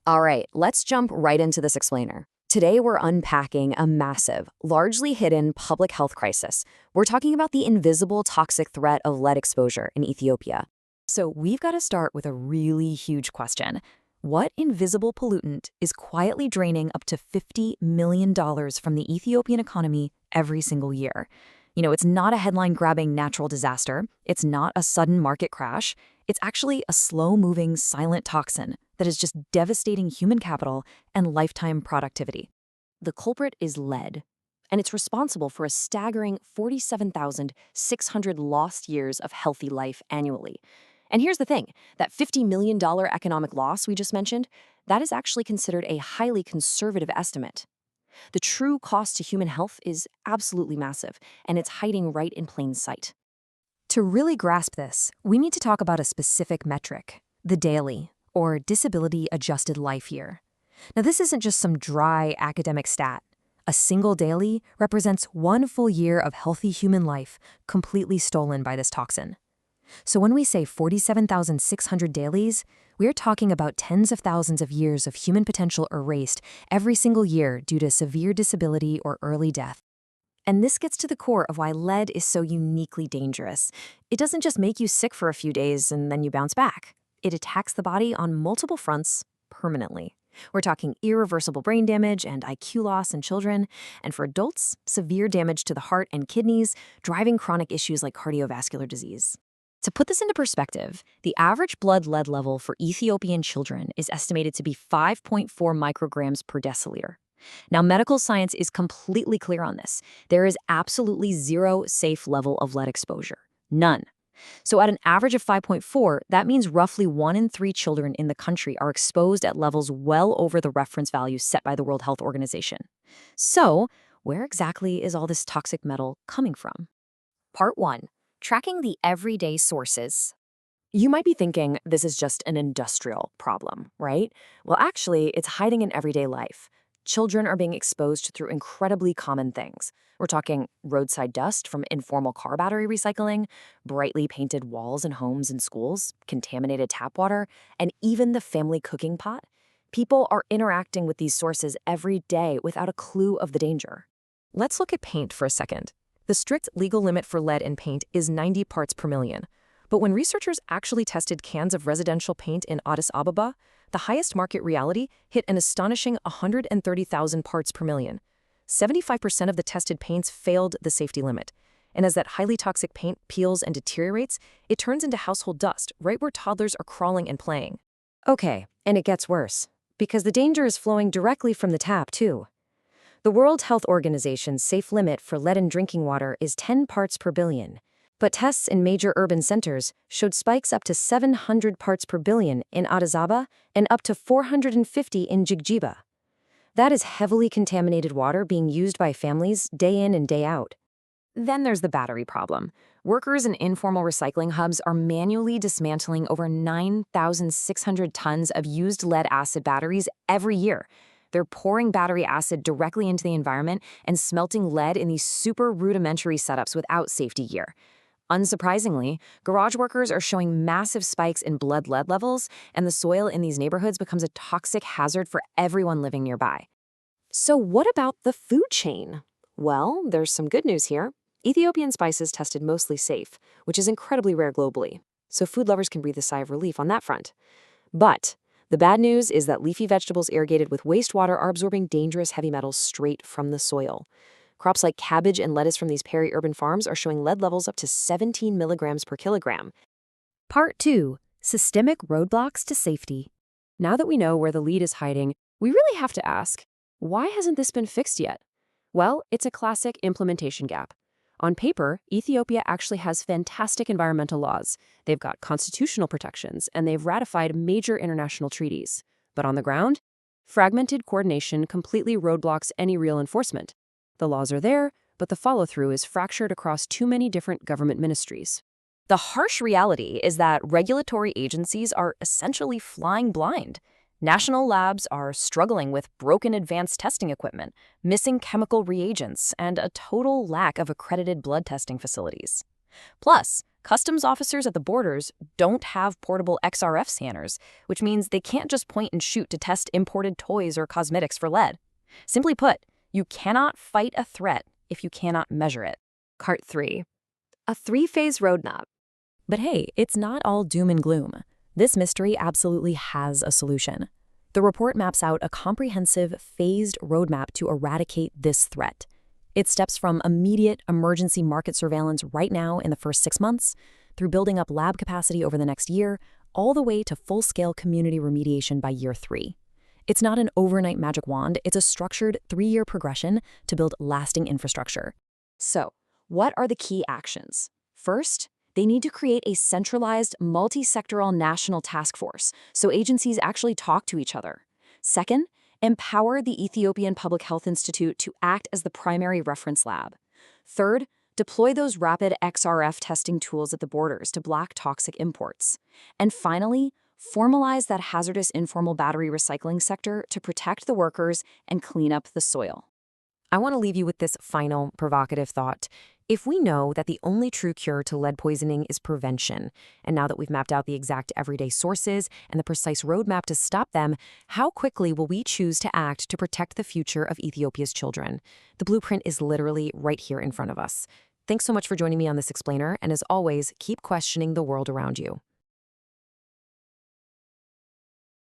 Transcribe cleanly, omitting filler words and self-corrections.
All right, let's jump right into this explainer. Today, we're unpacking a massive, largely hidden public health crisis. We're talking about the invisible toxic threat of lead exposure in Ethiopia. So, we've got to start with a really huge question. What invisible pollutant is quietly draining up to $50 million from the Ethiopian economy every single year? It's not a headline-grabbing natural disaster. It's not a sudden market crash. It's actually a slow-moving, silent toxin that is just devastating human capital and lifetime productivity. The culprit is lead, and it's responsible for a staggering 47,600 lost years of healthy life annually. And here's the thing, that $50 million economic loss we just mentioned, that is actually considered a highly conservative estimate. The true cost to human health is absolutely massive, and it's hiding right in plain sight. To really grasp this, we need to talk about a specific metric, the daily, or disability-adjusted life year. Now, this isn't just some dry academic stat. A single daily represents one full year of healthy human life completely stolen by this toxin. So when we say 47,600 dailies, we're talking about tens of thousands of years of human potential erased every single year due to severe disability or early death. And this gets to the core of why lead is so uniquely dangerous. It doesn't just make you sick for a few days and then you bounce back. It attacks the body on multiple fronts permanently. We're talking irreversible brain damage and IQ loss in children, and for adults, severe damage to the heart and kidneys, driving chronic issues like cardiovascular disease. To put this into perspective, the average blood lead level for Ethiopian children is estimated to be 5.4 micrograms per deciliter. Now, medical science is completely clear on this. There is absolutely zero safe level of lead exposure. None. So at an average of 5.4, that means roughly 1 in 3 children in the country are exposed at levels well over the reference values set by the World Health Organization. So, where exactly is all this toxic metal coming from? Part 1. Tracking the everyday sources. You might be thinking this is just an industrial problem, right? Well, actually, it's hiding in everyday life. Children are being exposed through incredibly common things. We're talking roadside dust from informal car battery recycling, brightly painted walls in homes and schools, contaminated tap water, and even the family cooking pot. People are interacting with these sources every day without a clue of the danger. Let's look at paint for a second. The strict legal limit for lead in paint is 90 parts per million. But when researchers actually tested cans of residential paint in Addis Ababa, the highest market reality hit an astonishing 130,000 parts per million. 75% of the tested paints failed the safety limit. And as that highly toxic paint peels and deteriorates, it turns into household dust right where toddlers are crawling and playing. Okay, and it gets worse, because the danger is flowing directly from the tap, too. The World Health Organization's safe limit for lead in drinking water is 10 parts per billion. But tests in major urban centers showed spikes up to 700 parts per billion in Addis Ababa and up to 450 in Jigjiga. That is heavily contaminated water being used by families day in and day out. Then there's the battery problem. Workers in informal recycling hubs are manually dismantling over 9,600 tons of used lead acid batteries every year. They're pouring battery acid directly into the environment and smelting lead in these super rudimentary setups without safety gear. Unsurprisingly, garage workers are showing massive spikes in blood lead levels, and the soil in these neighborhoods becomes a toxic hazard for everyone living nearby. So what about the food chain? Well, there's some good news here. Ethiopian spices tested mostly safe, which is incredibly rare globally, so food lovers can breathe a sigh of relief on that front. But the bad news is that leafy vegetables irrigated with wastewater are absorbing dangerous heavy metals straight from the soil. Crops like cabbage and lettuce from these peri-urban farms are showing lead levels up to 17 milligrams per kilogram. Part 2. Systemic roadblocks to safety. Now that we know where the lead is hiding, we really have to ask, why hasn't this been fixed yet? Well, it's a classic implementation gap. On paper, Ethiopia actually has fantastic environmental laws. They've got constitutional protections, and they've ratified major international treaties. But on the ground, fragmented coordination completely roadblocks any real enforcement. The laws are there, but the follow-through is fractured across too many different government ministries. The harsh reality is that regulatory agencies are essentially flying blind. National labs are struggling with broken advanced testing equipment, missing chemical reagents, and a total lack of accredited blood testing facilities. Plus, Customs officers at the borders don't have portable XRF scanners, which means they can't just point and shoot to test imported toys or cosmetics for lead. Simply put, you cannot fight a threat if you cannot measure it. Part 3. A 3-phase roadmap. But hey, it's not all doom and gloom. This mystery absolutely has a solution. The report maps out a comprehensive, phased roadmap to eradicate this threat. It steps from immediate emergency market surveillance right now in the first 6 months, through building up lab capacity over the next year, all the way to full-scale community remediation by year 3. It's not an overnight magic wand, it's a structured 3-year progression to build lasting infrastructure. So, what are the key actions? First, they need to create a centralized, multi-sectoral national task force so agencies actually talk to each other. Second, empower the Ethiopian Public Health Institute to act as the primary reference lab. Third, deploy those rapid XRF testing tools at the borders to block toxic imports. And finally, formalize that hazardous informal battery recycling sector to protect the workers and clean up the soil. I want to leave you with this final provocative thought. If we know that the only true cure to lead poisoning is prevention, and now that we've mapped out the exact everyday sources and the precise roadmap to stop them, how quickly will we choose to act to protect the future of Ethiopia's children? The blueprint is literally right here in front of us. Thanks so much for joining me on this explainer, and as always, keep questioning the world around you.